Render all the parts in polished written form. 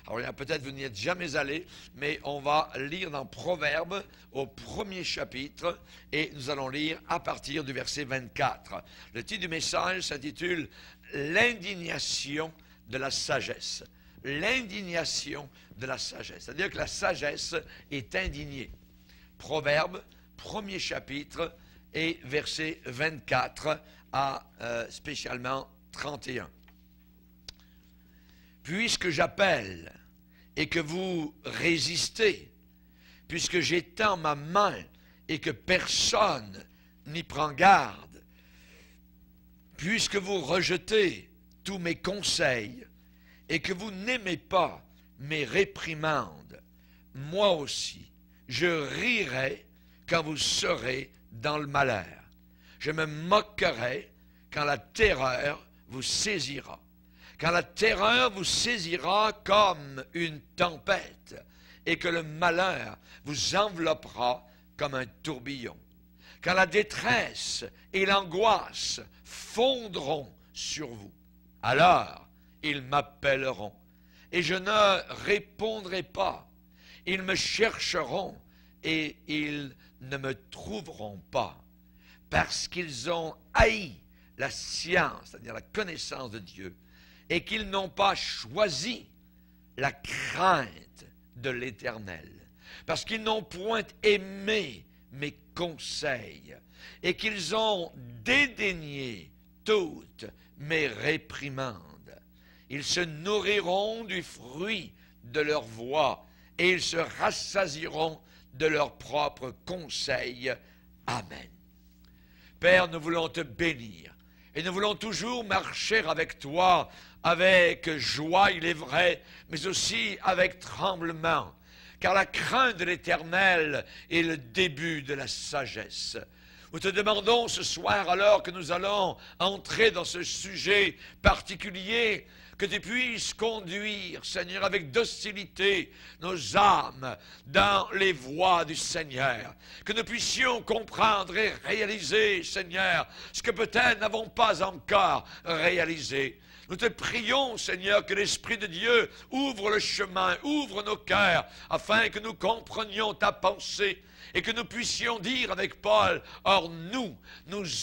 Alors, peut-être vous n'y êtes jamais allé, mais on va lire dans Proverbes au premier chapitre et nous allons lire à partir du verset 24. Le titre du message s'intitule « L'indignation de la sagesse ». L'indignation de la sagesse. C'est-à-dire que la sagesse est indignée. Proverbes, premier chapitre et verset 24 à spécialement 31. Puisque j'appelle et que vous résistez, puisque j'étends ma main et que personne n'y prend garde, puisque vous rejetez tous mes conseils et que vous n'aimez pas mes réprimandes, moi aussi, je rirai quand vous serez dans le malheur. Je me moquerai quand la terreur vous saisira. Quand la terreur vous saisira comme une tempête et que le malheur vous enveloppera comme un tourbillon. Quand la détresse et l'angoisse fondront sur vous, alors ils m'appelleront et je ne répondrai pas. Ils me chercheront et ils ne me trouveront pas parce qu'ils ont haï la science, c'est-à-dire la connaissance de Dieu, et qu'ils n'ont pas choisi la crainte de l'Éternel, parce qu'ils n'ont point aimé mes conseils, et qu'ils ont dédaigné toutes mes réprimandes. Ils se nourriront du fruit de leur voix, et ils se rassasieront de leurs propres conseils. Amen. Père, nous voulons te bénir, et nous voulons toujours marcher avec toi, avec joie, il est vrai, mais aussi avec tremblement. Car la crainte de l'Éternel est le début de la sagesse. Nous te demandons ce soir, alors que nous allons entrer dans ce sujet particulier, que tu puisses conduire, Seigneur, avec docilité nos âmes dans les voies du Seigneur. Que nous puissions comprendre et réaliser, Seigneur, ce que peut-être n'avons pas encore réalisé. Nous te prions, Seigneur, que l'Esprit de Dieu ouvre le chemin, ouvre nos cœurs, afin que nous comprenions ta pensée et que nous puissions dire avec Paul, « Or nous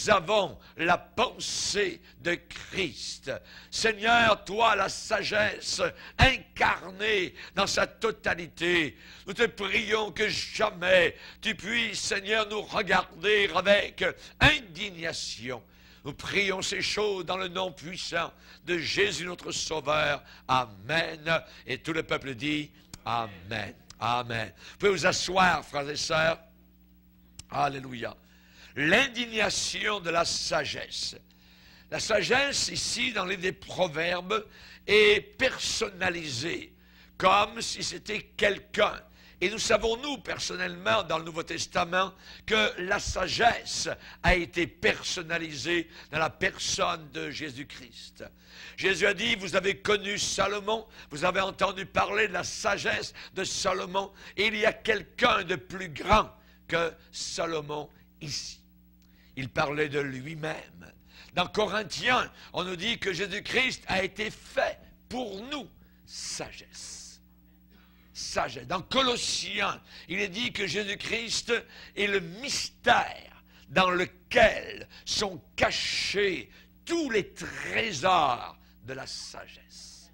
avons la pensée de Christ. » Seigneur, toi, la sagesse incarnée dans sa totalité, nous te prions que jamais tu puisses, Seigneur, nous regarder avec indignation. Nous prions ces choses dans le nom puissant de Jésus notre Sauveur. Amen. Et tout le peuple dit Amen. Amen. Vous pouvez vous asseoir, frères et sœurs. Alléluia. L'indignation de la sagesse. La sagesse, ici, dans les Proverbes, est personnalisée, comme si c'était quelqu'un. Et nous savons, nous, personnellement, dans le Nouveau Testament, que la sagesse a été personnalisée dans la personne de Jésus-Christ. Jésus a dit, vous avez connu Salomon, vous avez entendu parler de la sagesse de Salomon, et il y a quelqu'un de plus grand que Salomon ici. Il parlait de lui-même. Dans Corinthiens, on nous dit que Jésus-Christ a été fait pour nous sagesse. Sagesse. Dans Colossiens, il est dit que Jésus-Christ est le mystère dans lequel sont cachés tous les trésors de la sagesse.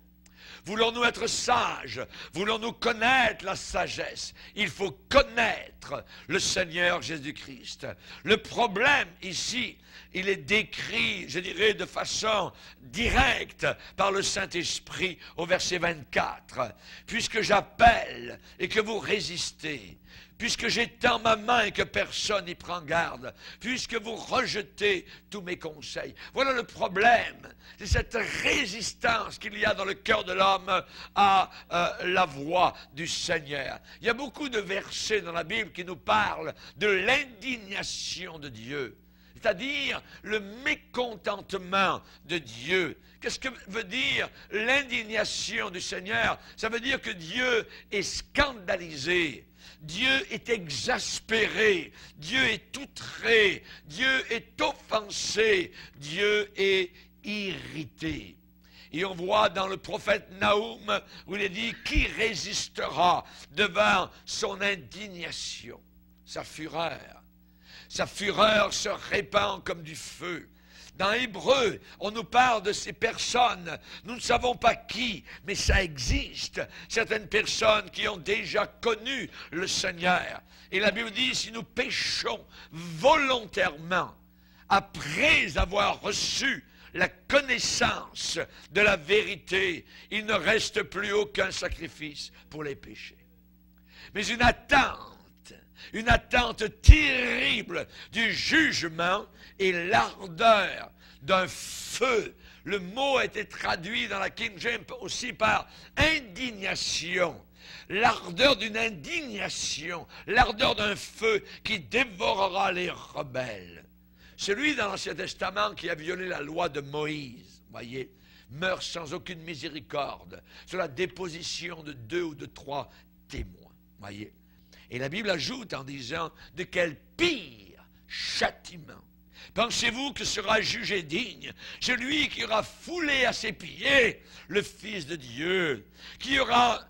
Voulons-nous être sages? Voulons-nous connaître la sagesse? Il faut connaître le Seigneur Jésus-Christ. Le problème ici, il est décrit, je dirais, de façon directe par le Saint-Esprit au verset 24. « Puisque j'appelle et que vous résistez, puisque j'étends ma main et que personne n'y prend garde, puisque vous rejetez tous mes conseils. » Voilà le problème, c'est cette résistance qu'il y a dans le cœur de l'homme à la voix du Seigneur. Il y a beaucoup de versets dans la Bible qui nous parlent de l'indignation de Dieu, c'est-à-dire le mécontentement de Dieu. Qu'est-ce que veut dire l'indignation du Seigneur? Ça veut dire que Dieu est scandalisé. Dieu est exaspéré, Dieu est outré, Dieu est offensé, Dieu est irrité. Et on voit dans le prophète Naoum où il est dit, qui résistera devant son indignation, sa fureur? Sa fureur se répand comme du feu. Dans Hébreu, on nous parle de ces personnes. Nous ne savons pas qui, mais ça existe. Certaines personnes qui ont déjà connu le Seigneur. Et la Bible dit, si nous péchons volontairement, après avoir reçu la connaissance de la vérité, il ne reste plus aucun sacrifice pour les péchés. Mais une attente terrible du jugement et l'ardeur d'un feu. Le mot a été traduit dans la King James aussi par indignation. L'ardeur d'une indignation, l'ardeur d'un feu qui dévorera les rebelles. Celui dans l'Ancien Testament qui a violé la loi de Moïse, voyez, meurt sans aucune miséricorde sur la déposition de 2 ou de 3 témoins, voyez. Et la Bible ajoute en disant de quel pire châtiment pensez-vous que sera jugé digne celui qui aura foulé à ses pieds le Fils de Dieu, qui aura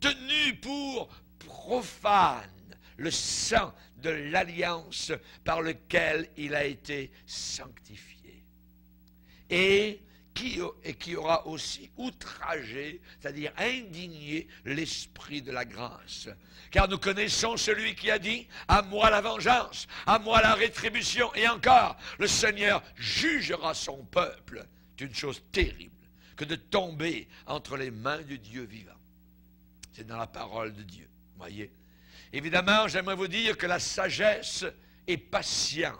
tenu pour profane le sang de l'alliance par lequel il a été sanctifié, et qui aura aussi outragé, c'est-à-dire indigné l'esprit de la grâce. Car nous connaissons celui qui a dit, à moi la vengeance, à moi la rétribution, et encore, le Seigneur jugera son peuple. C'est une chose terrible que de tomber entre les mains du Dieu vivant. C'est dans la parole de Dieu, voyez. Évidemment, j'aimerais vous dire que la sagesse est patiente.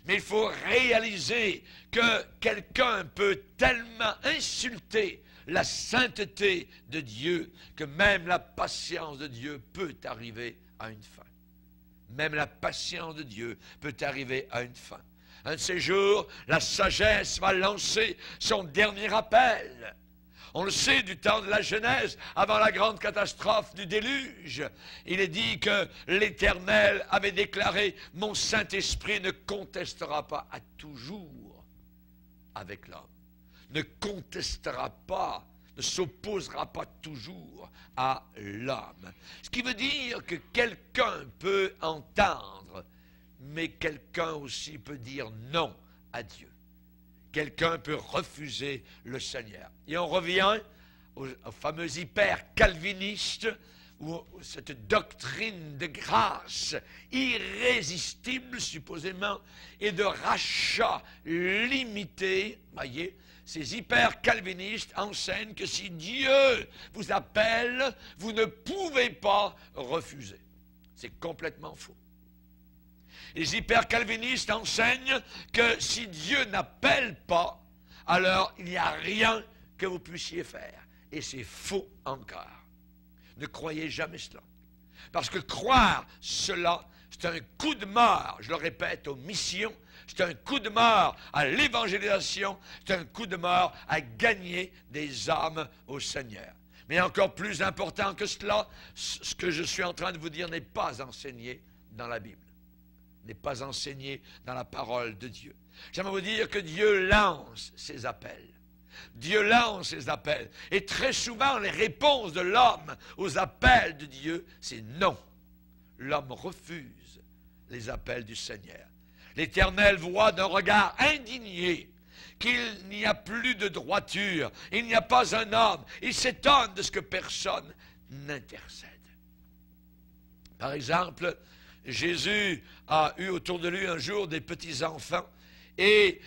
Mais il faut réaliser que quelqu'un peut tellement insulter la sainteté de Dieu que même la patience de Dieu peut arriver à une fin. Même la patience de Dieu peut arriver à une fin. Un de ces jours, la sagesse va lancer son dernier appel. On le sait du temps de la Genèse, avant la grande catastrophe du déluge. Il est dit que l'Éternel avait déclaré « Mon Saint-Esprit ne contestera pas à toujours avec l'homme. Ne contestera pas, ne s'opposera pas toujours à l'homme. » Ce qui veut dire que quelqu'un peut entendre, mais quelqu'un aussi peut dire non à Dieu. Quelqu'un peut refuser le Seigneur. Et on revient au fameux hyper-calviniste, où cette doctrine de grâce irrésistible, supposément, et de rachat limité. Voyez, ces hyper-calvinistes enseignent que si Dieu vous appelle, vous ne pouvez pas refuser. C'est complètement faux. Les hyper-calvinistes enseignent que si Dieu n'appelle pas, alors il n'y a rien que vous puissiez faire. Et c'est faux encore. Ne croyez jamais cela. Parce que croire cela, c'est un coup de mort, je le répète, aux missions, c'est un coup de mort à l'évangélisation, c'est un coup de mort à gagner des âmes au Seigneur. Mais encore plus important que cela, ce que je suis en train de vous dire n'est pas enseigné dans la Bible. N'est pas enseigné dans la parole de Dieu. J'aimerais vous dire que Dieu lance ses appels. Dieu lance ses appels. Et très souvent, les réponses de l'homme aux appels de Dieu, c'est non. L'homme refuse les appels du Seigneur. L'Éternel voit d'un regard indigné qu'il n'y a plus de droiture. Il n'y a pas un homme. Il s'étonne de ce que personne n'intercède. Par exemple, Jésus a eu autour de lui un jour des petits-enfants et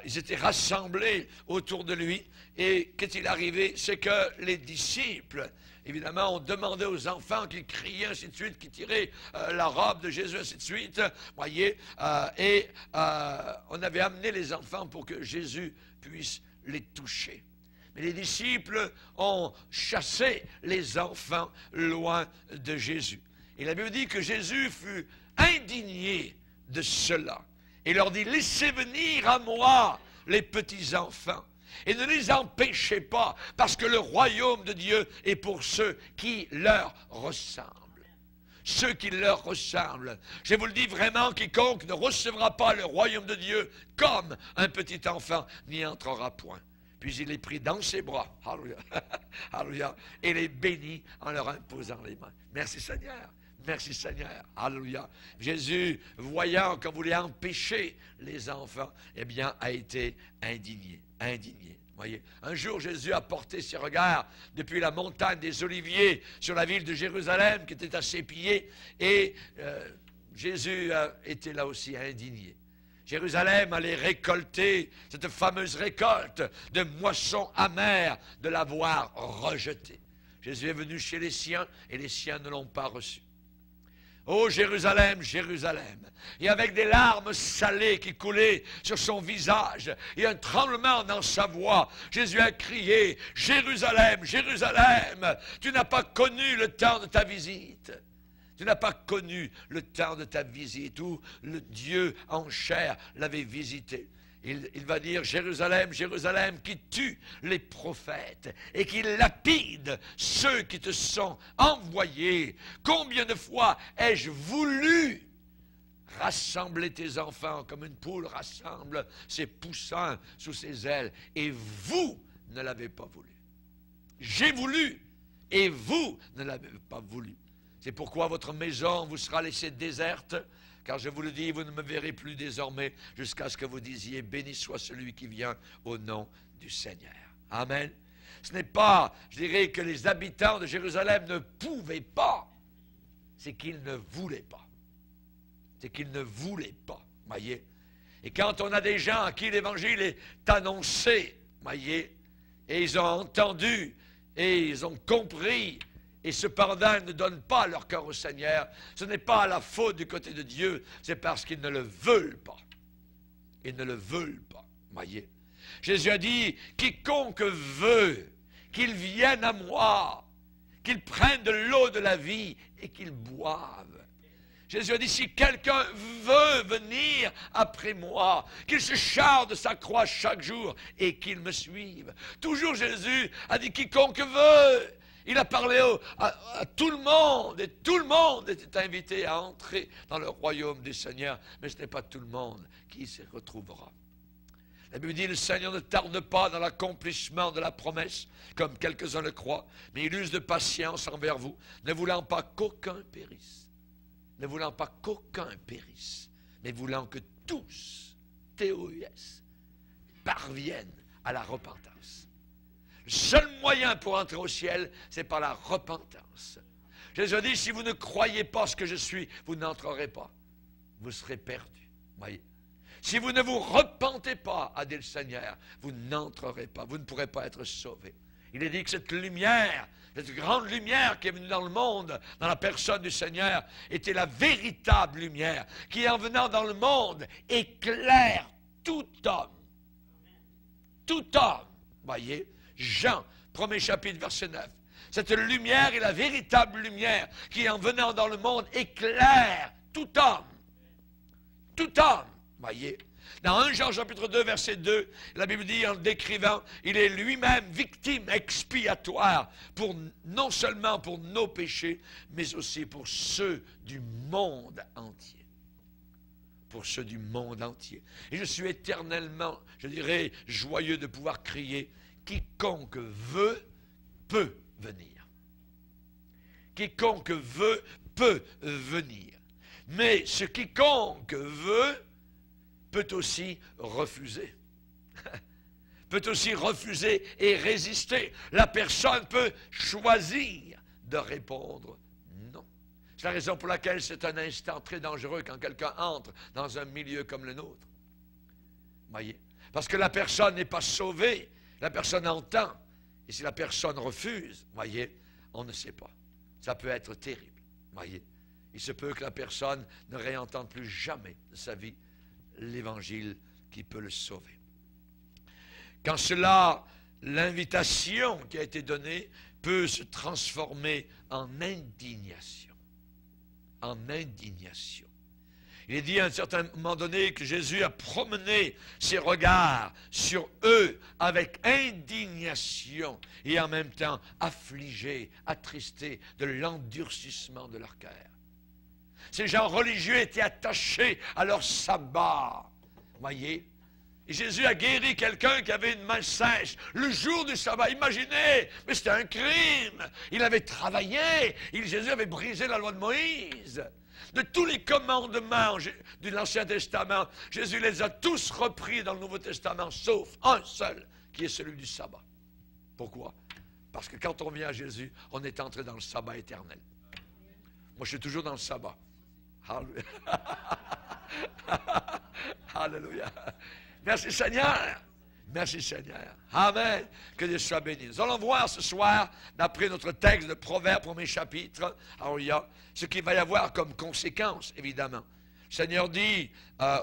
ils étaient rassemblés autour de lui. Et qu'est-il arrivé? C'est que les disciples, évidemment, ont demandé aux enfants qui criaient, ainsi de suite, qui tiraient la robe de Jésus, ainsi de suite, voyez, on avait amené les enfants pour que Jésus puisse les toucher. Mais les disciples ont chassé les enfants loin de Jésus. Et la Bible dit que Jésus fut indigné de cela. Et leur dit, laissez venir à moi les petits-enfants. Et ne les empêchez pas, parce que le royaume de Dieu est pour ceux qui leur ressemblent. Ceux qui leur ressemblent. Je vous le dis vraiment, quiconque ne recevra pas le royaume de Dieu comme un petit enfant n'y entrera point. Puis il les prit dans ses bras, alléluia, alléluia, et les bénit en leur imposant les mains. Merci Seigneur, merci Seigneur, alléluia. Jésus, voyant qu'on voulait empêcher les enfants, eh bien, a été indigné, indigné. Voyez, un jour, Jésus a porté ses regards depuis la montagne des Oliviers sur la ville de Jérusalem qui était à ses pieds, et Jésus était là aussi indigné. Jérusalem allait récolter cette fameuse récolte de moissons amères de l'avoir rejeté. Jésus est venu chez les siens et les siens ne l'ont pas reçu. Ô Jérusalem, Jérusalem, et avec des larmes salées qui coulaient sur son visage et un tremblement dans sa voix, Jésus a crié, Jérusalem, Jérusalem, tu n'as pas connu le temps de ta visite. Tu n'as pas connu le temps de ta visite où le Dieu en chair l'avait visité. Il va dire, Jérusalem, Jérusalem, qui tue les prophètes et qui lapide ceux qui te sont envoyés. Combien de fois ai-je voulu rassembler tes enfants comme une poule rassemble ses poussins sous ses ailes, et vous ne l'avez pas voulu. J'ai voulu et vous ne l'avez pas voulu. C'est pourquoi votre maison vous sera laissée déserte, car je vous le dis, vous ne me verrez plus désormais jusqu'à ce que vous disiez, béni soit celui qui vient au nom du Seigneur. Amen. Ce n'est pas, je dirais, que les habitants de Jérusalem ne pouvaient pas, c'est qu'ils ne voulaient pas. C'est qu'ils ne voulaient pas, voyez. Et quand on a des gens à qui l'évangile est annoncé, voyez, et ils ont entendu, et ils ont compris, et cependant, ils ne donnent pas leur cœur au Seigneur. Ce n'est pas la faute du côté de Dieu, c'est parce qu'ils ne le veulent pas. Ils ne le veulent pas, voyez. Jésus a dit, quiconque veut qu'il vienne à moi, qu'il prenne de l'eau de la vie et qu'il boive. Jésus a dit, si quelqu'un veut venir après moi, qu'il se charge de sa croix chaque jour et qu'il me suive. Toujours Jésus a dit, quiconque veut. Il a parlé à tout le monde, et tout le monde était invité à entrer dans le royaume du Seigneur, mais ce n'est pas tout le monde qui s'y retrouvera. La Bible dit, le Seigneur ne tarde pas dans l'accomplissement de la promesse, comme quelques-uns le croient, mais il use de patience envers vous, ne voulant pas qu'aucun périsse, ne voulant pas qu'aucun périsse, mais voulant que tous, T-O-U-S, parviennent à la repentance. Le seul moyen pour entrer au ciel, c'est par la repentance. Jésus a dit, si vous ne croyez pas ce que je suis, vous n'entrerez pas. Vous serez perdus. Voyez. Si vous ne vous repentez pas, a dit le Seigneur, vous n'entrerez pas. Vous ne pourrez pas être sauvés. Il est dit que cette lumière, cette grande lumière qui est venue dans le monde, dans la personne du Seigneur, était la véritable lumière, qui en venant dans le monde, éclaire tout homme. Tout homme. Voyez. Jean, 1er chapitre, verset 9. Cette lumière est la véritable lumière qui, en venant dans le monde, éclaire tout homme. Tout homme. Voyez. Dans 1 Jean chapitre 2, verset 2, la Bible dit, en le décrivant, il est lui-même victime expiatoire, non seulement pour nos péchés, mais aussi pour ceux du monde entier. Pour ceux du monde entier. Et je suis éternellement, je dirais, joyeux de pouvoir crier, quiconque veut, peut venir. Quiconque veut, peut venir. Mais ce quiconque veut, peut aussi refuser. Peut aussi refuser et résister. La personne peut choisir de répondre non. C'est la raison pour laquelle c'est un instant très dangereux quand quelqu'un entre dans un milieu comme le nôtre. Voyez? Parce que la personne n'est pas sauvée. La personne entend, et si la personne refuse, voyez, on ne sait pas. Ça peut être terrible, voyez. Il se peut que la personne ne réentende plus jamais de sa vie l'évangile qui peut le sauver. Quand cela, l'invitation qui a été donnée peut se transformer en indignation. En indignation. Il est dit à un certain moment donné que Jésus a promené ses regards sur eux avec indignation et en même temps affligé, attristé de l'endurcissement de leur cœur. Ces gens religieux étaient attachés à leur sabbat. Voyez, Et Jésus a guéri quelqu'un qui avait une main sèche le jour du sabbat. Imaginez, mais c'était un crime. Il avait travaillé. Jésus avait brisé la loi de Moïse. De tous les commandements de l'Ancien Testament, Jésus les a tous repris dans le Nouveau Testament, sauf un seul, qui est celui du sabbat. Pourquoi? Parce que quand on vient à Jésus, on est entré dans le sabbat éternel. Moi, je suis toujours dans le sabbat. Alléluia. Alléluia. Merci Seigneur. Merci Seigneur. Amen. Que Dieu soit béni. Nous allons voir ce soir, d'après notre texte de Proverbes, premier chapitre, alléluia, ce qu'il va y avoir comme conséquence, évidemment. Le Seigneur dit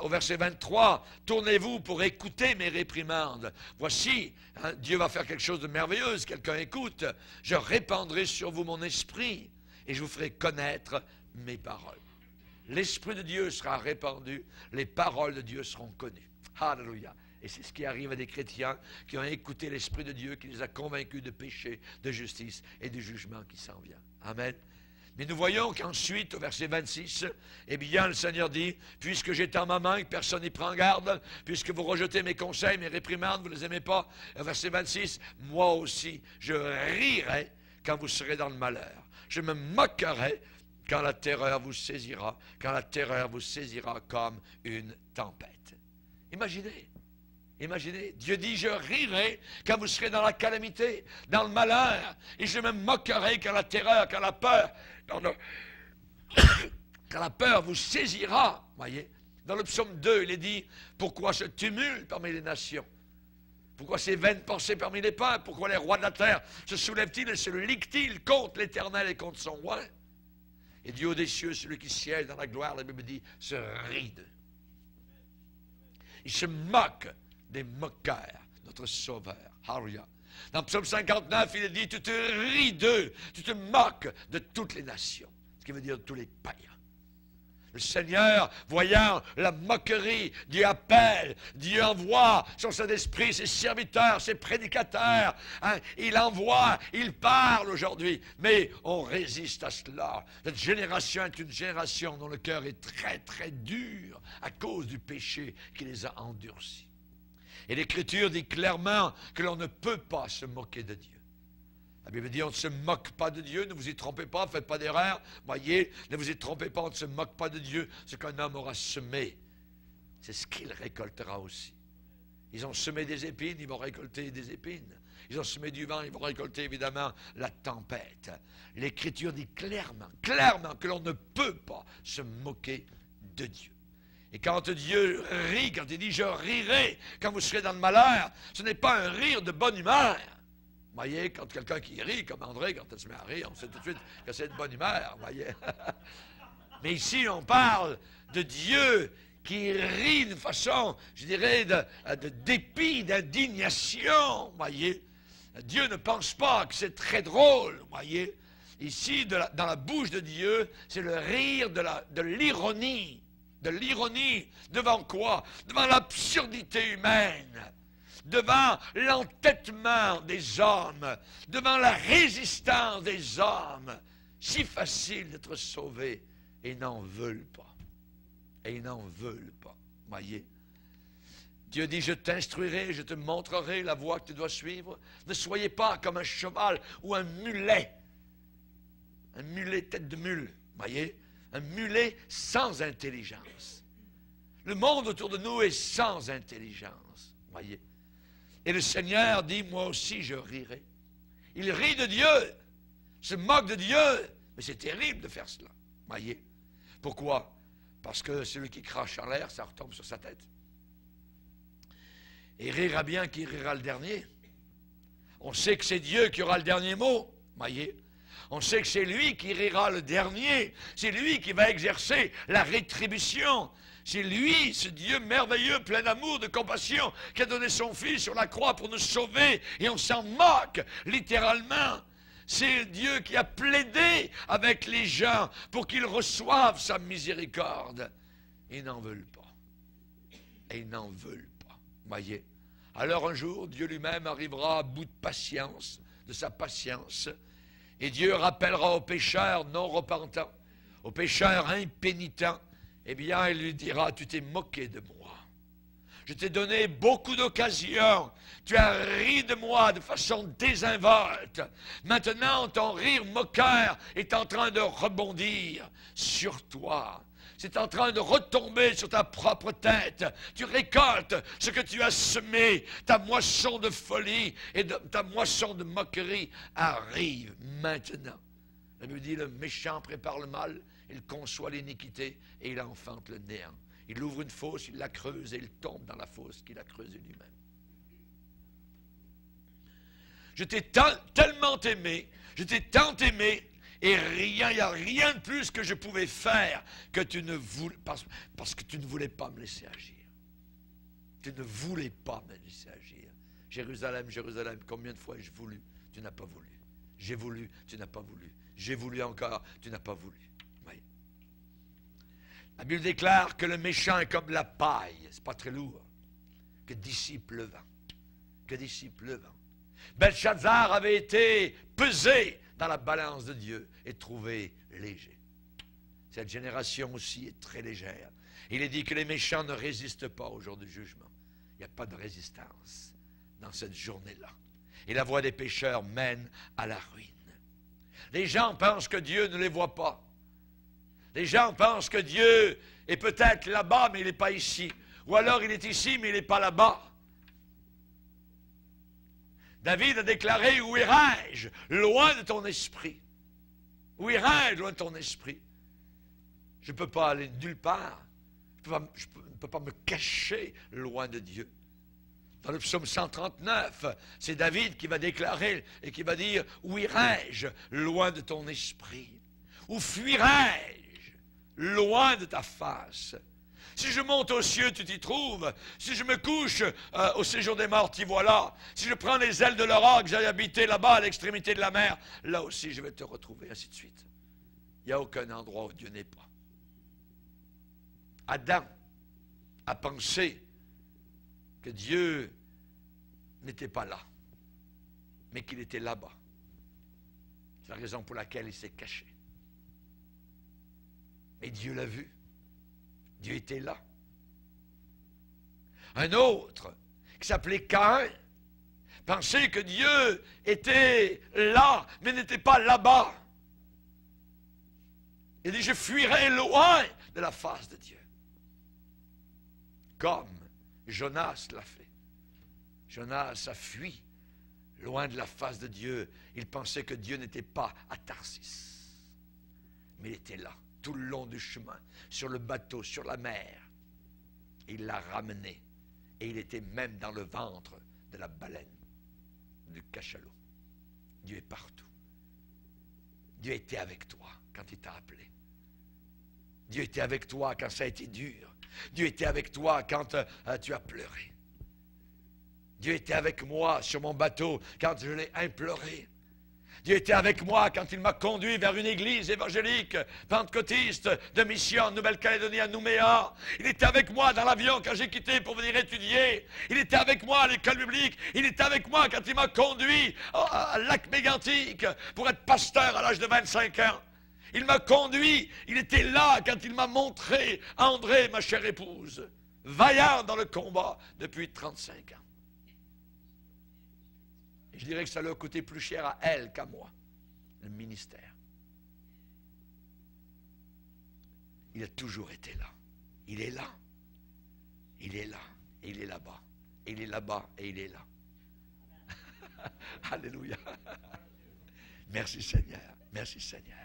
au verset 23, « Tournez-vous pour écouter mes réprimandes. Voici, hein, Dieu va faire quelque chose de merveilleux. Quelqu'un écoute. Je répandrai sur vous mon esprit et je vous ferai connaître mes paroles. » L'Esprit de Dieu sera répandu, les paroles de Dieu seront connues. Alléluia. Et c'est ce qui arrive à des chrétiens qui ont écouté l'Esprit de Dieu, qui les a convaincus de péché, de justice et du jugement qui s'en vient. Amen. Mais nous voyons qu'ensuite, au verset 26, eh bien, le Seigneur dit, « Puisque j'ai en ma main, que personne n'y prend garde, puisque vous rejetez mes conseils, mes réprimandes, vous ne les aimez pas. » Au verset 26, « Moi aussi, je rirai quand vous serez dans le malheur. Je me moquerai quand la terreur vous saisira, comme une tempête. » Imaginez, Dieu dit, je rirai quand vous serez dans la calamité, dans le malheur, et je me moquerai quand la terreur, quand la peur, quand la peur vous saisira. Voyez, dans le psaume 2, il est dit, pourquoi ce tumulte parmi les nations? Pourquoi ces vaines pensées parmi les peuples? Pourquoi les rois de la terre se soulèvent-ils et se liguent-ils contre l'Éternel et contre son roi? Et Dieu des cieux, celui qui siège dans la gloire, la Bible dit, se rit d'eux. Il se moque des moqueurs, notre Sauveur. Alléluia. Dans Psaume 59, il est dit, tu te ris d'eux, tu te moques de toutes les nations. Ce qui veut dire de tous les païens. Le Seigneur, voyant la moquerie, Dieu appelle, Dieu envoie son Saint-Esprit, ses serviteurs, ses prédicateurs. Hein, il envoie, il parle aujourd'hui. Mais on résiste à cela. Cette génération est une génération dont le cœur est très, très dur à cause du péché qui les a endurcis. Et l'Écriture dit clairement que l'on ne peut pas se moquer de Dieu. La Bible dit, on ne se moque pas de Dieu, ne vous y trompez pas, faites pas d'erreur. Voyez, ne vous y trompez pas, on ne se moque pas de Dieu. Ce qu'un homme aura semé, c'est ce qu'il récoltera aussi. Ils ont semé des épines, ils vont récolter des épines. Ils ont semé du vent, ils vont récolter évidemment la tempête. L'Écriture dit clairement que l'on ne peut pas se moquer de Dieu. Et quand Dieu rit, quand il dit « je rirai quand vous serez dans le malheur », ce n'est pas un rire de bonne humeur. Vous voyez, quand quelqu'un qui rit, comme André, quand il se met à rire, on sait tout de suite que c'est de bonne humeur, vous voyez. Mais ici, on parle de Dieu qui rit d'une façon, je dirais, de dépit, d'indignation, vous voyez. Dieu ne pense pas que c'est très drôle, vous voyez. Ici, dans la bouche de Dieu, c'est le rire de l'ironie. De l'ironie, devant quoi? Devant l'absurdité humaine. Devant l'entêtement des hommes, devant la résistance des hommes. Si facile d'être sauvé, et ils n'en veulent pas. Et ils n'en veulent pas. Voyez? Dieu dit, je t'instruirai, je te montrerai la voie que tu dois suivre. Ne soyez pas comme un cheval ou un mulet. Un mulet tête de mule. Voyez? Un mulet sans intelligence. Le monde autour de nous est sans intelligence. Voyez? Et le Seigneur dit, moi aussi je rirai. Il rit de Dieu, se moque de Dieu. Mais c'est terrible de faire cela. Voyez? Pourquoi? Parce que celui qui crache en l'air, ça retombe sur sa tête. Et il rira bien qui rira le dernier. On sait que c'est Dieu qui aura le dernier mot. Voyez? On sait que c'est lui qui rira le dernier. C'est lui qui va exercer la rétribution. C'est lui, ce Dieu merveilleux, plein d'amour, de compassion, qui a donné son Fils sur la croix pour nous sauver. Et on s'en moque, littéralement. C'est Dieu qui a plaidé avec les gens pour qu'ils reçoivent sa miséricorde. Ils n'en veulent pas. Et ils n'en veulent pas. Voyez. Alors un jour, Dieu lui-même arrivera à bout de patience, de sa patience. Et Dieu rappellera aux pécheurs non repentants, aux pécheurs impénitents. Eh bien, il lui dira, tu t'es moqué de moi. Je t'ai donné beaucoup d'occasions. Tu as ri de moi de façon désinvolte. Maintenant, ton rire moqueur est en train de rebondir sur toi. C'est en train de retomber sur ta propre tête. Tu récoltes ce que tu as semé. Ta moisson de folie et ta moisson de moquerie arrive maintenant. La Bible dit, le méchant prépare le mal, il conçoit l'iniquité et il enfante le néant. Il ouvre une fosse, il la creuse et il tombe dans la fosse qu'il a creusée lui-même. Je t'ai tellement aimé, je t'ai tant aimé, et il n'y a rien de plus que je pouvais faire que tu ne voulais, parce que tu ne voulais pas me laisser agir. Tu ne voulais pas me laisser agir. Jérusalem, Jérusalem, combien de fois ai-je voulu? Tu n'as pas voulu. J'ai voulu, tu n'as pas voulu. J'ai voulu encore, tu n'as pas voulu. Oui. La Bible déclare que le méchant est comme la paille, c'est pas très lourd, que dissipe le vent. Que dissipe le vent. Belshazzar avait été pesé dans la balance de Dieu et trouvé léger. Cette génération aussi est très légère. Il est dit que les méchants ne résistent pas au jour du jugement. Il n'y a pas de résistance dans cette journée-là. Et la voie des pécheurs mène à la ruine. Les gens pensent que Dieu ne les voit pas. Les gens pensent que Dieu est peut-être là-bas, mais il n'est pas ici. Ou alors il est ici, mais il n'est pas là-bas. David a déclaré, où irai-je? Loin de ton esprit. Où irai-je loin de ton esprit? Je ne peux pas aller nulle part. Je ne peux pas me cacher loin de Dieu. Dans le psaume 139, c'est David qui va déclarer et qui va dire, où irai-je loin de ton esprit? Où fuirai-je loin de ta face? Si je monte aux cieux, tu t'y trouves. Si je me couche au séjour des morts, t'y voilà. Si je prends les ailes de l'aurore, que j'aille habiter là-bas à l'extrémité de la mer, là aussi je vais te retrouver, ainsi de suite. Il n'y a aucun endroit où Dieu n'est pas. Adam a pensé que Dieu n'était pas là, mais qu'il était là-bas. C'est la raison pour laquelle il s'est caché. Mais Dieu l'a vu. Dieu était là. Un autre, qui s'appelait Caïn, pensait que Dieu était là, mais n'était pas là-bas. Il dit, je fuirai loin de la face de Dieu. Comme Jonas l'a fait. Jonas a fui loin de la face de Dieu. Il pensait que Dieu n'était pas à Tarsis, mais il était là, tout le long du chemin, sur le bateau, sur la mer. Et il l'a ramené. Et il était même dans le ventre de la baleine, du cachalot. Dieu est partout. Dieu était avec toi quand il t'a appelé. Dieu était avec toi quand ça a été dur. Dieu était avec toi quand tu as pleuré. Dieu était avec moi sur mon bateau quand je l'ai imploré. Dieu était avec moi quand il m'a conduit vers une église évangélique, pentecôtiste, de mission en Nouvelle-Calédonie à Nouméa. Il était avec moi dans l'avion quand j'ai quitté pour venir étudier. Il était avec moi à l'école biblique. Il était avec moi quand il m'a conduit à Lac-Mégantic pour être pasteur à l'âge de 25 ans. Il m'a conduit, il était là quand il m'a montré André, ma chère épouse, vaillant dans le combat depuis 35 ans. Et je dirais que ça leur a coûté plus cher à elle qu'à moi, le ministère. Il a toujours été là. Il est là. Il est là. Et il est là-bas. Et il est là-bas. Et il est là. Alléluia. Merci Seigneur. Merci Seigneur.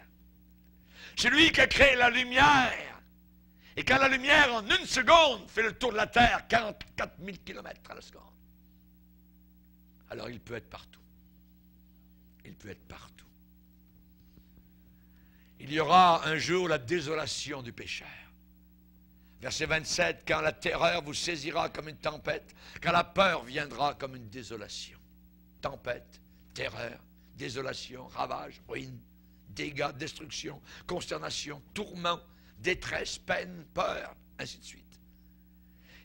C'est lui qui a créé la lumière. Et quand la lumière, en une seconde, fait le tour de la Terre, 44 000 km à la seconde. Alors il peut être partout. Il peut être partout. Il y aura un jour la désolation du pécheur. Verset 27, quand la terreur vous saisira comme une tempête, quand la peur viendra comme une désolation. Tempête, terreur, désolation, ravage, ruine, dégâts, destruction, consternation, tourment, détresse, peine, peur, ainsi de suite.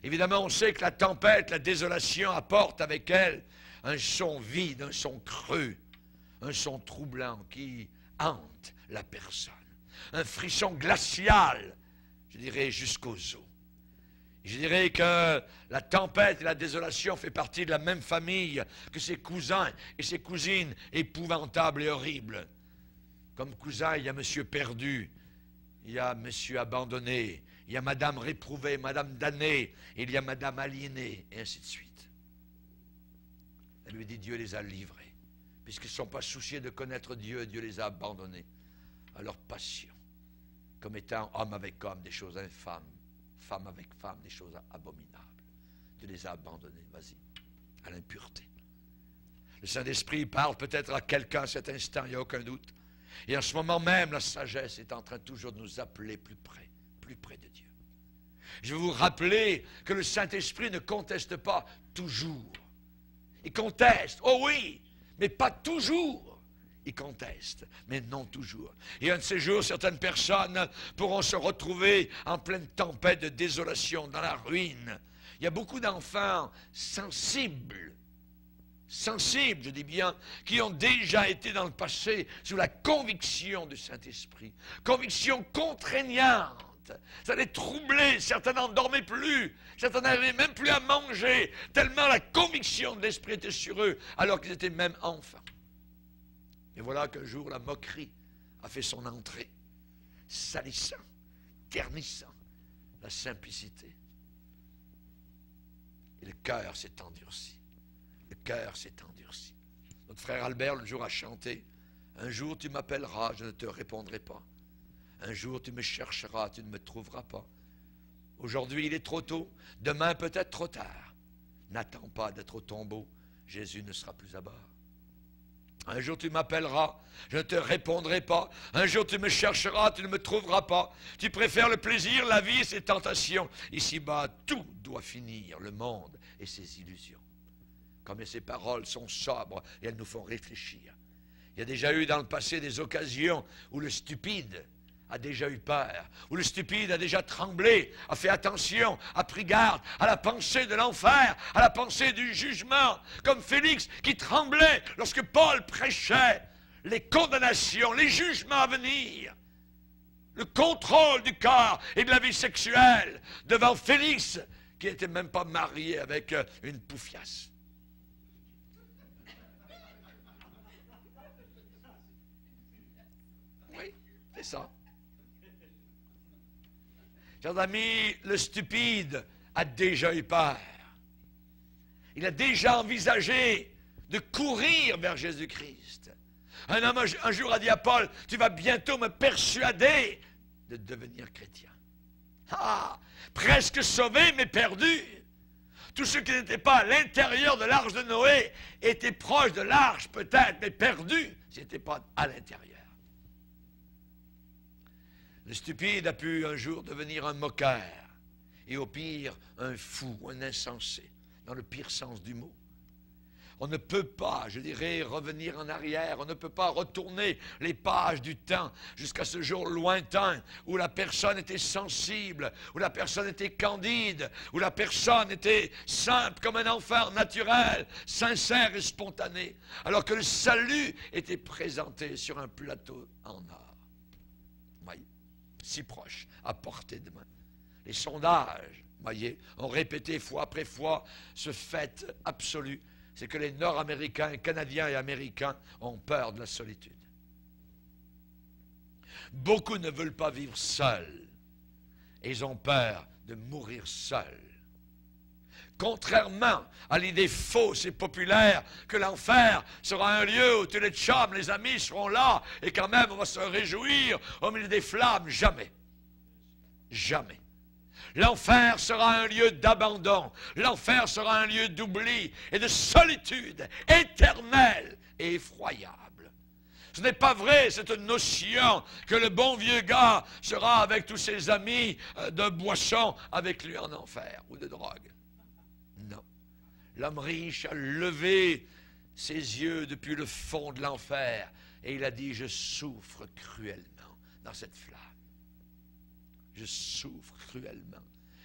Évidemment, on sait que la tempête, la désolation apporte avec elle un son vide, un son creux, un son troublant qui hante la personne. Un frisson glacial, je dirais jusqu'aux os. Je dirais que la tempête et la désolation fait partie de la même famille que ses cousins et ses cousines épouvantables et horribles. Comme cousin, il y a monsieur perdu, il y a monsieur abandonné, il y a madame réprouvée, madame damnée, il y a madame aliénée, et ainsi de suite. Elle lui dit, Dieu les a livrés. Puisqu'ils ne sont pas souciés de connaître Dieu, Dieu les a abandonnés à leur passion, comme étant homme avec homme, des choses infâmes, femme avec femme, des choses abominables. Dieu les a abandonnés, vas-y, à l'impureté. Le Saint-Esprit parle peut-être à quelqu'un à cet instant, il n'y a aucun doute. Et en ce moment même, la sagesse est en train toujours de nous appeler plus près de Dieu. Je vais vous rappeler que le Saint-Esprit ne conteste pas toujours. Il conteste, oh oui, mais pas toujours. Il conteste, mais non toujours. Et un de ces jours, certaines personnes pourront se retrouver en pleine tempête de désolation, dans la ruine. Il y a beaucoup d'enfants sensibles, je dis bien, qui ont déjà été dans le passé sous la conviction du Saint-Esprit. Conviction contraignante. Ça les troublait, certains n'en dormaient plus, certains n'avaient même plus à manger, tellement la conviction de l'Esprit était sur eux, alors qu'ils étaient même enfants. Et voilà qu'un jour, la moquerie a fait son entrée, salissant, ternissant la simplicité. Et le cœur s'est endurci. Le cœur s'est endurci. Notre frère Albert, le jour, a chanté, « Un jour tu m'appelleras, je ne te répondrai pas. Un jour tu me chercheras, tu ne me trouveras pas. Aujourd'hui, il est trop tôt, demain peut-être trop tard. N'attends pas d'être au tombeau, Jésus ne sera plus à bord. Un jour tu m'appelleras, je ne te répondrai pas. Un jour tu me chercheras, tu ne me trouveras pas. Tu préfères le plaisir, la vie et ses tentations. Ici-bas, tout doit finir, le monde et ses illusions. » Comme ces paroles sont sobres et elles nous font réfléchir. Il y a déjà eu dans le passé des occasions où le stupide a déjà eu peur, où le stupide a déjà tremblé, a fait attention, a pris garde à la pensée de l'enfer, à la pensée du jugement, comme Félix qui tremblait lorsque Paul prêchait les condamnations, les jugements à venir, le contrôle du corps et de la vie sexuelle devant Félix, qui n'était même pas marié avec une poufiasse. Oui, c'est ça. Chers amis, le stupide a déjà eu peur. Il a déjà envisagé de courir vers Jésus-Christ. Un homme un jour a dit à Paul, « Tu vas bientôt me persuader de devenir chrétien. » Ah, presque sauvé, mais perdu. Tous ceux qui n'étaient pas à l'intérieur de l'arche de Noé étaient proches de l'arche peut-être, mais perdus s'ils n'étaient pas à l'intérieur. Le stupide a pu un jour devenir un moqueur, et au pire, un fou, un insensé, dans le pire sens du mot. On ne peut pas, je dirais, revenir en arrière, on ne peut pas retourner les pages du temps jusqu'à ce jour lointain où la personne était sensible, où la personne était candide, où la personne était simple comme un enfant naturel, sincère et spontané, alors que le salut était présenté sur un plateau en or. Voyez, si proche, à portée de main. Les sondages, voyez, ont répété fois après fois ce fait absolu. C'est que les Nord-Américains, Canadiens et Américains ont peur de la solitude. Beaucoup ne veulent pas vivre seuls. Et ils ont peur de mourir seuls. Contrairement à l'idée fausse et populaire que l'enfer sera un lieu où tous les chums, les amis seront là et quand même on va se réjouir au milieu des flammes. Jamais. Jamais. L'enfer sera un lieu d'abandon. L'enfer sera un lieu d'oubli et de solitude éternelle et effroyable. Ce n'est pas vrai, cette notion que le bon vieux gars sera avec tous ses amis de boisson avec lui en enfer ou de drogue. Non. L'homme riche a levé ses yeux depuis le fond de l'enfer et il a dit, je souffre cruellement dans cette flamme. Je souffre cruellement.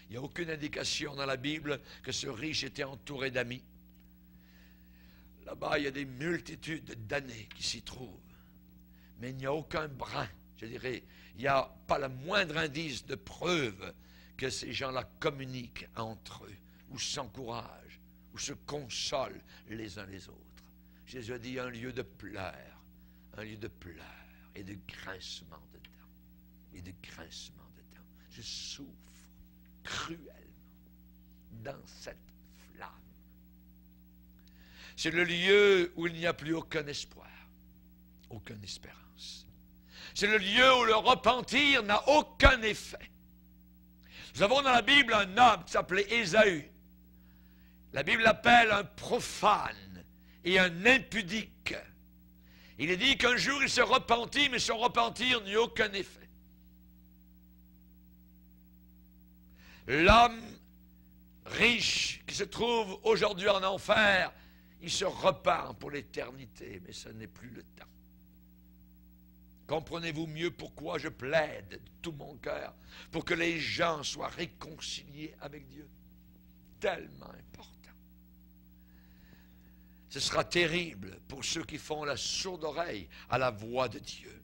Il n'y a aucune indication dans la Bible que ce riche était entouré d'amis. Là-bas, il y a des multitudes d'années qui s'y trouvent. Mais il n'y a aucun brin, je dirais, il n'y a pas le moindre indice de preuve que ces gens-là communiquent entre eux, ou s'encouragent, ou se consolent les uns les autres. Jésus a dit un lieu de pleurs et de grincement de dents. Et de grincement de dents. Je souffre cruellement dans cette flamme. C'est le lieu où il n'y a plus aucun espoir, aucune espérance. C'est le lieu où le repentir n'a aucun effet. Nous avons dans la Bible un homme qui s'appelait Ésaü. La Bible l'appelle un profane et un impudique. Il est dit qu'un jour il se repentit, mais son repentir n'eut aucun effet. L'homme riche qui se trouve aujourd'hui en enfer, il se repent pour l'éternité, mais ce n'est plus le temps. Comprenez-vous mieux pourquoi je plaide de tout mon cœur pour que les gens soient réconciliés avec Dieu? Tellement important. Ce sera terrible pour ceux qui font la sourde oreille à la voix de Dieu.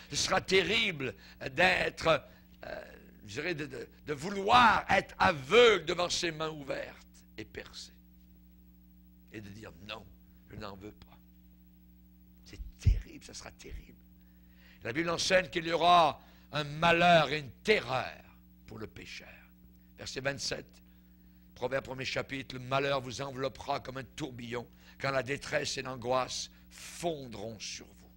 Ce sera terrible d'être, je dirais, de vouloir être aveugle devant ses mains ouvertes et percées. Et de dire non, je n'en veux pas. C'est terrible, ça sera terrible. La Bible enseigne qu'il y aura un malheur et une terreur pour le pécheur. Verset 27, Proverbe 1er chapitre, le malheur vous enveloppera comme un tourbillon quand la détresse et l'angoisse fondront sur vous.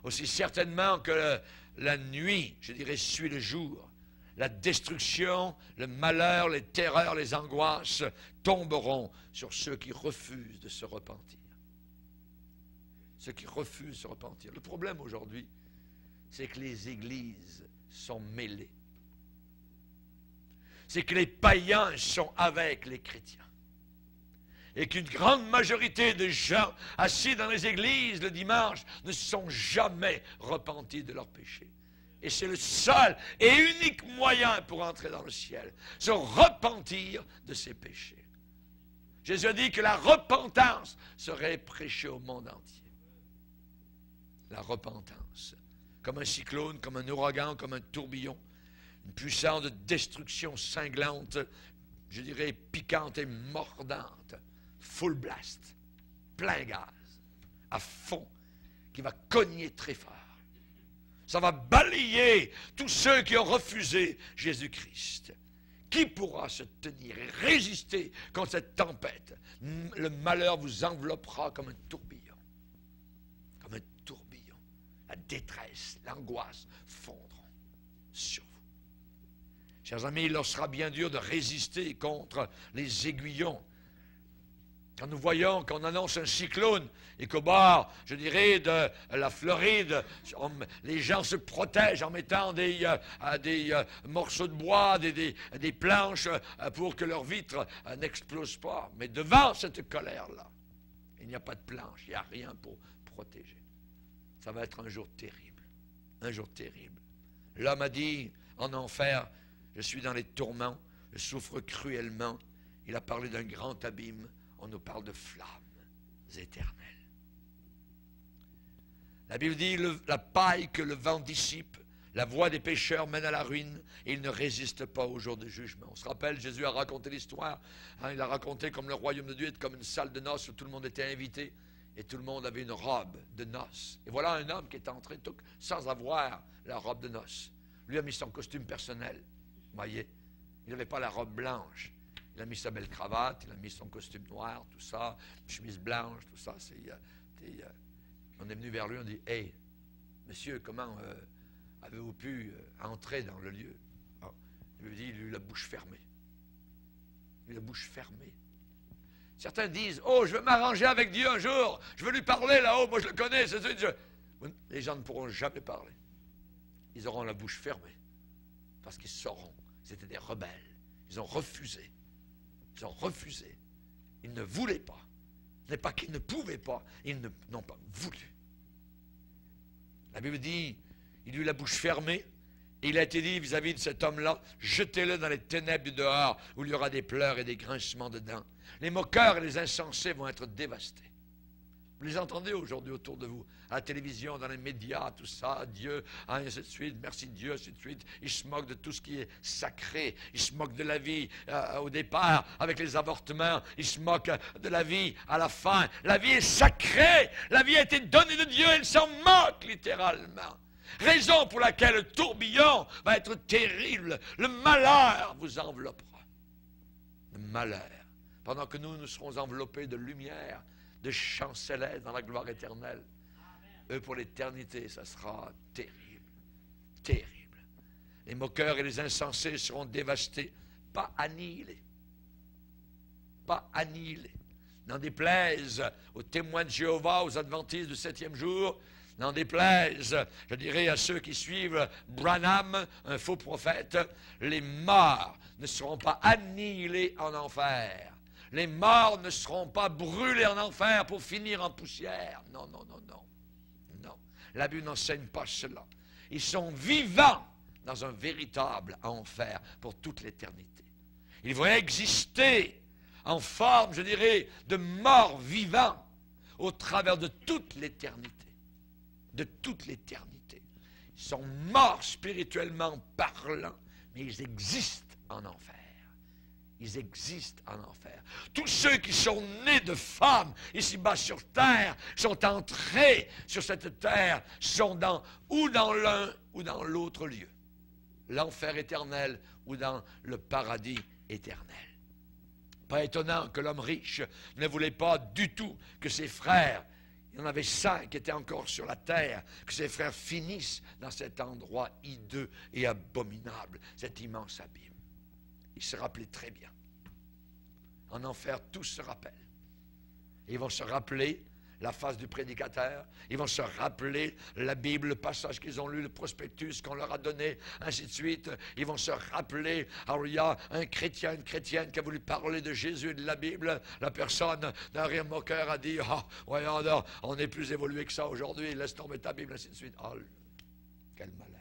Aussi certainement que la nuit, je dirais, suit le jour, la destruction, le malheur, les terreurs, les angoisses tomberont sur ceux qui refusent de se repentir. Ceux qui refusent de se repentir. Le problème aujourd'hui, c'est que les églises sont mêlées. C'est que les païens sont avec les chrétiens. Et qu'une grande majorité de gens assis dans les églises le dimanche ne se sont jamais repentis de leurs péchés. Et c'est le seul et unique moyen pour entrer dans le ciel, se repentir de ses péchés. Jésus a dit que la repentance serait prêchée au monde entier. La repentance. Comme un cyclone, comme un ouragan, comme un tourbillon. Une puissance de destruction cinglante, je dirais piquante et mordante. Full blast. Plein gaz. À fond. Qui va cogner très fort. Ça va balayer tous ceux qui ont refusé Jésus-Christ. Qui pourra se tenir et résister contre cette tempête? Le malheur vous enveloppera comme un tourbillon. Comme un tourbillon. La détresse, l'angoisse fondront sur vous. Chers amis, il leur sera bien dur de résister contre les aiguillons. Quand nous voyons qu'on annonce un cyclone et qu'au bord, je dirais, de la Floride, les gens se protègent en mettant des morceaux de bois, des planches pour que leurs vitres n'explosent pas. Mais devant cette colère-là, il n'y a pas de planche, il n'y a rien pour protéger. Ça va être un jour terrible. Un jour terrible. L'homme a dit en enfer, je suis dans les tourments, je souffre cruellement. Il a parlé d'un grand abîme. On nous parle de flammes éternelles. La Bible dit, la paille que le vent dissipe, la voix des pécheurs mène à la ruine, et ils ne résistent pas au jour du jugement. On se rappelle, Jésus a raconté l'histoire, il a raconté comme le royaume de Dieu est comme une salle de noces où tout le monde était invité, et tout le monde avait une robe de noces. Et voilà un homme qui est entré sans avoir la robe de noces. Lui a mis son costume personnel, vous voyez, il n'avait pas la robe blanche. Il a mis sa belle cravate, il a mis son costume noir, tout ça, chemise blanche, tout ça. On est venu vers lui, on dit, « Hey, monsieur, comment avez-vous pu entrer dans le lieu? » Il lui dit, il a eu la bouche fermée. Il a eu la bouche fermée. Certains disent, « Oh, je veux m'arranger avec Dieu un jour, je veux lui parler là-haut, moi je le connais. » Les gens ne pourront jamais parler. Ils auront la bouche fermée, parce qu'ils sauront que c'était des rebelles. Ils ont refusé. Ils ont refusé. Ils ne voulaient pas. Ce n'est pas qu'ils ne pouvaient pas, ils n'ont pas voulu. La Bible dit, il eut la bouche fermée, et il a été dit vis-à-vis de cet homme-là, jetez-le dans les ténèbres du dehors, où il y aura des pleurs et des grincements de dents. Les moqueurs et les insensés vont être dévastés. Vous les entendez aujourd'hui autour de vous, à la télévision, dans les médias, tout ça, Dieu, hein, et ainsi de suite, merci Dieu, ainsi de suite. Ils se moquent de tout ce qui est sacré. Ils se moquent de la vie au départ, avec les avortements. Ils se moquent de la vie à la fin. La vie est sacrée. La vie a été donnée de Dieu. Ils s'en moquent littéralement. Raison pour laquelle le tourbillon va être terrible. Le malheur vous enveloppera. Le malheur. Pendant que nous serons enveloppés de lumière, de chants célestes dans la gloire éternelle. Eux, pour l'éternité, ça sera terrible. Terrible. Les moqueurs et les insensés seront dévastés, pas annihilés. Pas annihilés. N'en déplaise aux témoins de Jéhovah, aux adventistes du 7e jour, n'en déplaise, je dirais, à ceux qui suivent Branham, un faux prophète, les morts ne seront pas annihilés en enfer. Les morts ne seront pas brûlés en enfer pour finir en poussière. Non, non, non, non. Non. La Bible n'enseigne pas cela. Ils sont vivants dans un véritable enfer pour toute l'éternité. Ils vont exister en forme, je dirais, de morts vivants au travers de toute l'éternité. De toute l'éternité. Ils sont morts spirituellement parlant, mais ils existent en enfer. Ils existent en enfer. Tous ceux qui sont nés de femmes, ici-bas sur terre, sont entrés sur cette terre, sont ou dans l'un ou dans l'autre lieu. L'enfer éternel ou dans le paradis éternel. Pas étonnant que l'homme riche ne voulait pas du tout que ses frères, il y en avait 5 qui étaient encore sur la terre, que ses frères finissent dans cet endroit hideux et abominable, cet immense abîme. Il se rappelait très bien. En enfer, tous se rappellent. Et ils vont se rappeler la face du prédicateur. Ils vont se rappeler la Bible, le passage qu'ils ont lu, le prospectus qu'on leur a donné, ainsi de suite. Ils vont se rappeler, alors il y a un chrétien, une chrétienne qui a voulu parler de Jésus et de la Bible. La personne, d'un rire moqueur, a dit, ah, voyons donc, on est plus évolué que ça aujourd'hui, laisse tomber ta Bible, ainsi de suite. Oh, quel malheur.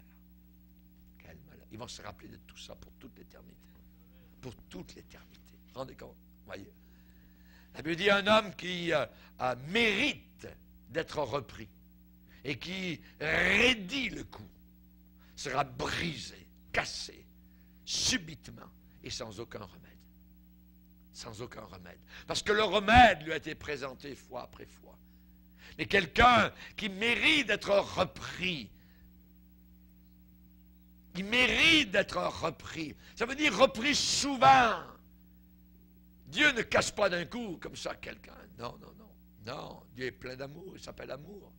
Quel malheur. Ils vont se rappeler de tout ça pour toute l'éternité. Pour toute l'éternité. Vous vous rendez compte? Voyez. La Bible dit un homme qui mérite d'être repris et qui raidit le coup sera brisé, cassé, subitement et sans aucun remède. Sans aucun remède. Parce que le remède lui a été présenté fois après fois. Mais quelqu'un qui mérite d'être repris, il mérite d'être repris. Ça veut dire repris souvent. Dieu ne casse pas d'un coup comme ça quelqu'un. Non, non, non. Non, Dieu est plein d'amour, il s'appelle amour.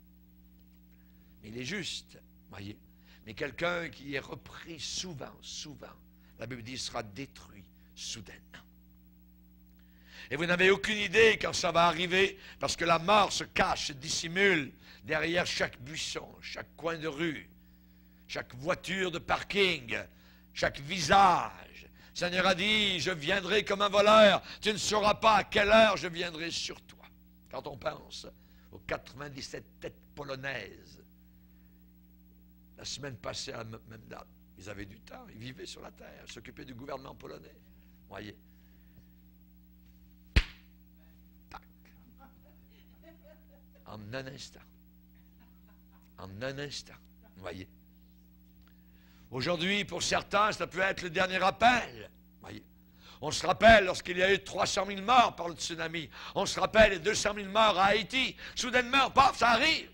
Mais il est juste, voyez. Mais quelqu'un qui est repris souvent, souvent, la Bible dit, sera détruit soudainement. Et vous n'avez aucune idée quand ça va arriver, parce que la mort se cache, se dissimule derrière chaque buisson, chaque coin de rue, chaque voiture de parking, chaque visage. Le Seigneur a dit, je viendrai comme un voleur, tu ne sauras pas à quelle heure je viendrai sur toi. Quand on pense aux 97 têtes polonaises, la semaine passée à la même date, ils avaient du temps, ils vivaient sur la terre, s'occupaient du gouvernement polonais. Voyez. Tac. En un instant. En un instant. Voyez. Aujourd'hui, pour certains, ça peut être le dernier appel. Voyez. On se rappelle lorsqu'il y a eu 300 000 morts par le tsunami. On se rappelle les 200 000 morts à Haïti. Soudainement, paf, ça arrive.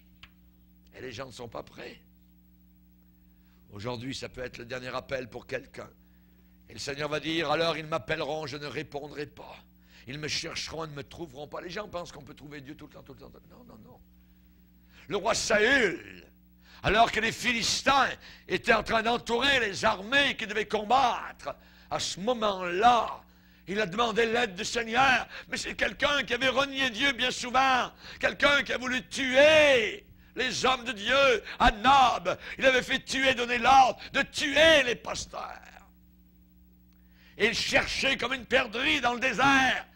Et les gens ne sont pas prêts. Aujourd'hui, ça peut être le dernier appel pour quelqu'un. Et le Seigneur va dire, alors ils m'appelleront, je ne répondrai pas. Ils me chercheront, ils ne me trouveront pas. Les gens pensent qu'on peut trouver Dieu tout le temps, tout le temps. Non, non, non. Le roi Saül, alors que les Philistins étaient en train d'entourer les armées qui devaient combattre, à ce moment-là, il a demandé l'aide du Seigneur. Mais c'est quelqu'un qui avait renié Dieu bien souvent. Quelqu'un qui a voulu tuer les hommes de Dieu à Nob. Il avait fait tuer, donner l'ordre de tuer les pasteurs. Et il cherchait comme une perdrix dans le désert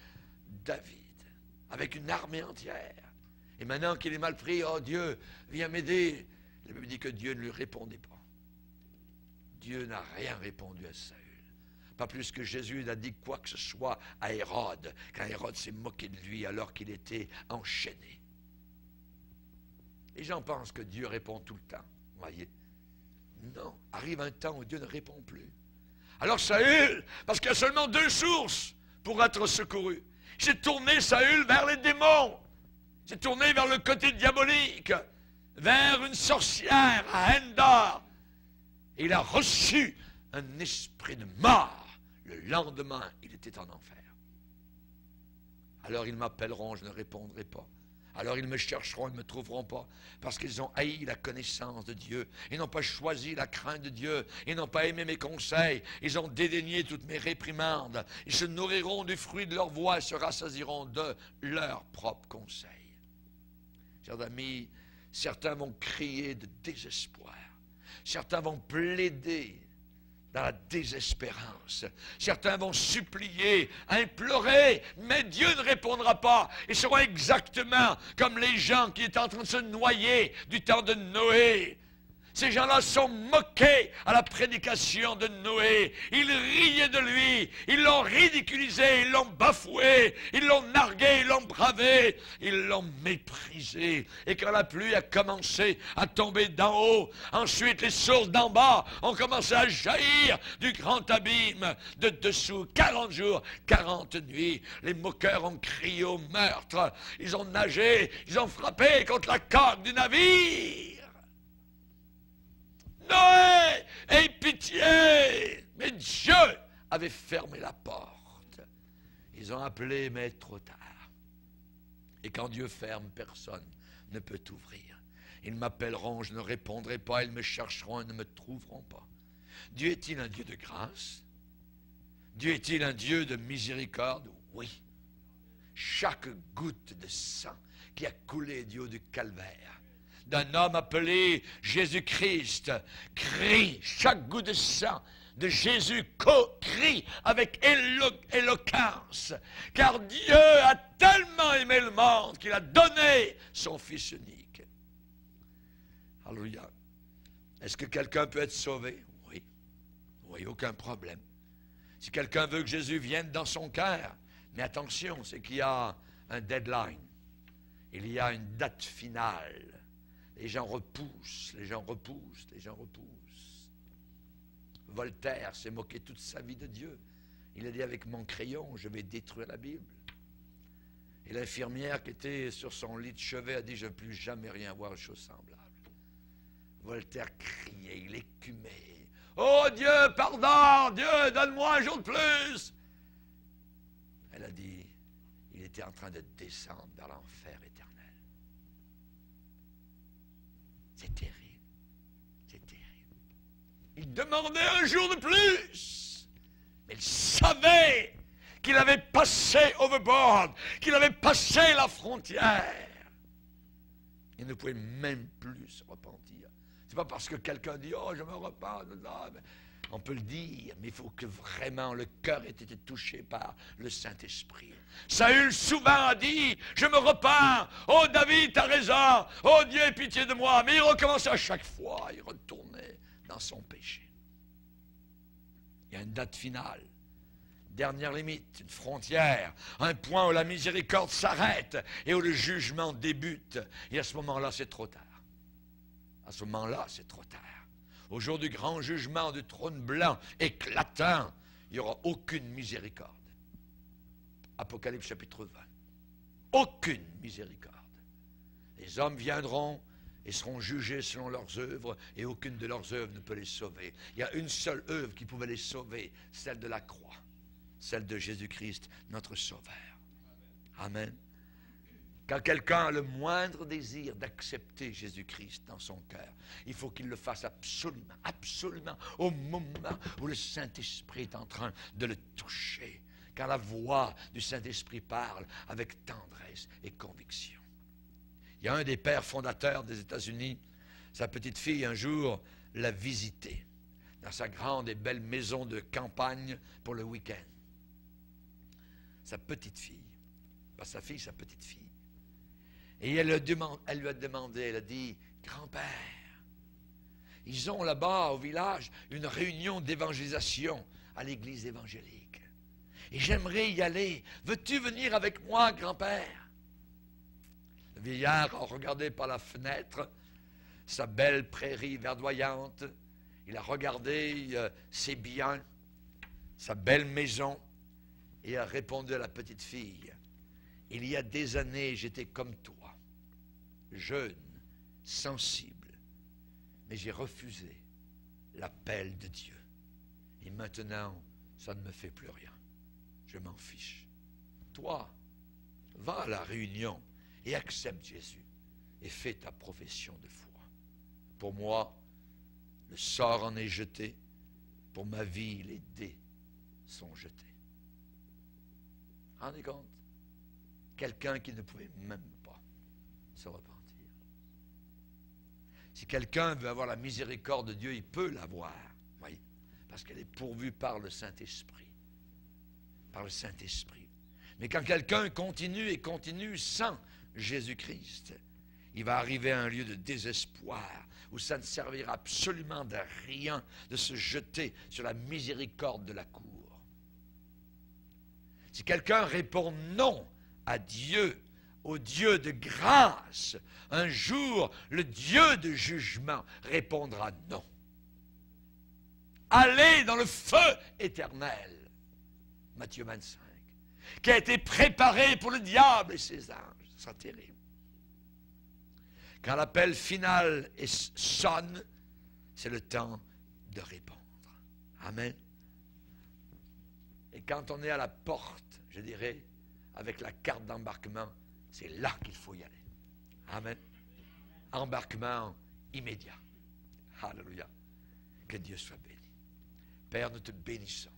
David, avec une armée entière. Et maintenant qu'il est mal pris, oh Dieu, viens m'aider. La Bible dit que Dieu ne lui répondait pas. Dieu n'a rien répondu à Saül. Pas plus que Jésus n'a dit quoi que ce soit à Hérode, quand Hérode s'est moqué de lui alors qu'il était enchaîné. Les gens pensent que Dieu répond tout le temps. Voyez? Non, arrive un temps où Dieu ne répond plus. Alors Saül, parce qu'il y a seulement 2 sources pour être secouru, il s'est tourné, Saül, vers les démons. Il s'est tourné vers le côté diabolique, vers une sorcière à Endor. Et il a reçu un esprit de mort. Le lendemain, il était en enfer. Alors ils m'appelleront, je ne répondrai pas. Alors ils me chercheront, ils ne me trouveront pas, parce qu'ils ont haï la connaissance de Dieu. Ils n'ont pas choisi la crainte de Dieu. Ils n'ont pas aimé mes conseils. Ils ont dédaigné toutes mes réprimandes. Ils se nourriront du fruit de leur voix et se rassasieront de leurs propres conseils. Chers amis, certains vont crier de désespoir. Certains vont plaider dans la désespérance. Certains vont supplier, implorer, mais Dieu ne répondra pas. Ils seront exactement comme les gens qui étaient en train de se noyer du temps de Noé. Ces gens-là sont moqués à la prédication de Noé. Ils riaient de lui. Ils l'ont ridiculisé. Ils l'ont bafoué. Ils l'ont nargué. Ils l'ont bravé. Ils l'ont méprisé. Et quand la pluie a commencé à tomber d'en haut, ensuite les sources d'en bas ont commencé à jaillir du grand abîme de dessous. 40 jours, 40 nuits. Les moqueurs ont crié au meurtre. Ils ont nagé. Ils ont frappé contre la coque du navire. Noé, aie pitié! Mais Dieu avait fermé la porte. Ils ont appelé, mais trop tard. Et quand Dieu ferme, personne ne peut ouvrir. Ils m'appelleront, je ne répondrai pas. Ils me chercheront, ils ne me trouveront pas. Dieu est-il un Dieu de grâce? Dieu est-il un Dieu de miséricorde? Oui. Chaque goutte de sang qui a coulé du haut du calvaire d'un homme appelé Jésus-Christ, crie, chaque goutte de sang de Jésus crie avec éloquence, car Dieu a tellement aimé le monde qu'il a donné son Fils unique. Alléluia. Est-ce que quelqu'un peut être sauvé? Oui. Oui, aucun problème. Si quelqu'un veut que Jésus vienne dans son cœur, mais attention, c'est qu'il y a un deadline. Il y a une date finale. Les gens repoussent, les gens repoussent, les gens repoussent. Voltaire s'est moqué toute sa vie de Dieu. Il a dit avec mon crayon, je vais détruire la Bible. Et l'infirmière qui était sur son lit de chevet a dit, je ne veux plus jamais rien voir de chose semblable. Voltaire criait, il écumait. Oh Dieu, pardon, Dieu, donne-moi un jour de plus. Elle a dit, il était en train de descendre vers l'enfer éternel. C'est terrible. C'est terrible. Il demandait un jour de plus. Mais il savait qu'il avait passé overboard, qu'il avait passé la frontière. Il ne pouvait même plus se repentir. C'est pas parce que quelqu'un dit « Oh, je me repens de ça ». On peut le dire, mais il faut que vraiment le cœur ait été touché par le Saint-Esprit. Saül souvent a dit, je me repens, oh David, t'as raison, oh Dieu, aie pitié de moi. Mais il recommençait à chaque fois, il retournait dans son péché. Il y a une date finale, dernière limite, une frontière, un point où la miséricorde s'arrête et où le jugement débute. Et à ce moment-là, c'est trop tard. À ce moment-là, c'est trop tard. Au jour du grand jugement du trône blanc éclatant, il n'y aura aucune miséricorde. Apocalypse chapitre 20. Aucune miséricorde. Les hommes viendront et seront jugés selon leurs œuvres, et aucune de leurs œuvres ne peut les sauver. Il y a une seule œuvre qui pouvait les sauver, celle de la croix, celle de Jésus-Christ, notre Sauveur. Amen. Quand quelqu'un a le moindre désir d'accepter Jésus-Christ dans son cœur, il faut qu'il le fasse absolument, absolument, au moment où le Saint-Esprit est en train de le toucher. Quand la voix du Saint-Esprit parle avec tendresse et conviction. Il y a un des pères fondateurs des États-Unis, sa petite fille un jour l'a visité dans sa grande et belle maison de campagne pour le week-end. Sa petite fille, pas sa fille, sa petite fille. Et elle lui a demandé, elle a dit, grand-père, ils ont là-bas au village une réunion d'évangélisation à l'église évangélique. Et j'aimerais y aller. Veux-tu venir avec moi, grand-père? Le vieillard a regardé par la fenêtre sa belle prairie verdoyante. Il a regardé ses biens, sa belle maison, et a répondu à la petite fille, « Il y a des années, j'étais comme toi, jeune, sensible, mais j'ai refusé l'appel de Dieu. Et maintenant, ça ne me fait plus rien. Je m'en fiche. Toi, va à la réunion et accepte Jésus et fais ta profession de foi. Pour moi, le sort en est jeté. Pour ma vie, les dés sont jetés. » Rendez compte? Quelqu'un qui ne pouvait même pas se repentir. Si quelqu'un veut avoir la miséricorde de Dieu, il peut l'avoir. Oui, parce qu'elle est pourvue par le Saint-Esprit. Par le Saint-Esprit. Mais quand quelqu'un continue et continue sans Jésus-Christ, il va arriver à un lieu de désespoir où ça ne servira absolument de rien de se jeter sur la miséricorde de la cour. Si quelqu'un répond non à Dieu, au Dieu de grâce, un jour, le Dieu de jugement répondra non. Allez dans le feu éternel, Matthieu 25, qui a été préparé pour le diable et ses anges. Ce sera terrible. Quand l'appel final sonne, c'est le temps de répondre. Amen. Et quand on est à la porte, je dirais, avec la carte d'embarquement, c'est là qu'il faut y aller. Amen. Embarquement immédiat. Alléluia. Que Dieu soit béni. Père, nous te bénissons.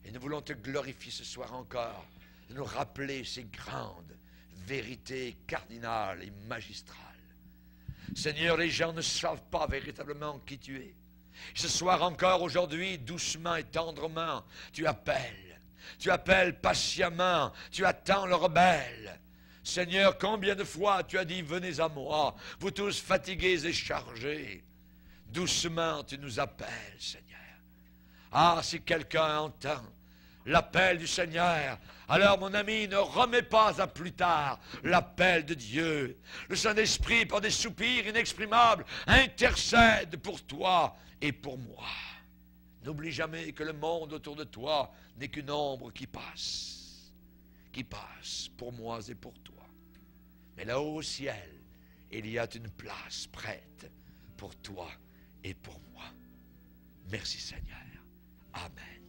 Et nous voulons te glorifier ce soir encore, de nous rappeler ces grandes vérités cardinales et magistrales. Seigneur, les gens ne savent pas véritablement qui tu es. Ce soir encore, aujourd'hui, doucement et tendrement, tu appelles. Tu appelles patiemment, tu attends le rebelle. Seigneur, combien de fois tu as dit, venez à moi, vous tous fatigués et chargés. Doucement, tu nous appelles, Seigneur. Ah, si quelqu'un entend l'appel du Seigneur, alors mon ami, ne remets pas à plus tard l'appel de Dieu. Le Saint-Esprit, par des soupirs inexprimables, intercède pour toi et pour moi. N'oublie jamais que le monde autour de toi n'est qu'une ombre qui passe pour moi et pour toi. Mais là-haut au ciel, il y a une place prête pour toi et pour moi. Merci Seigneur. Amen.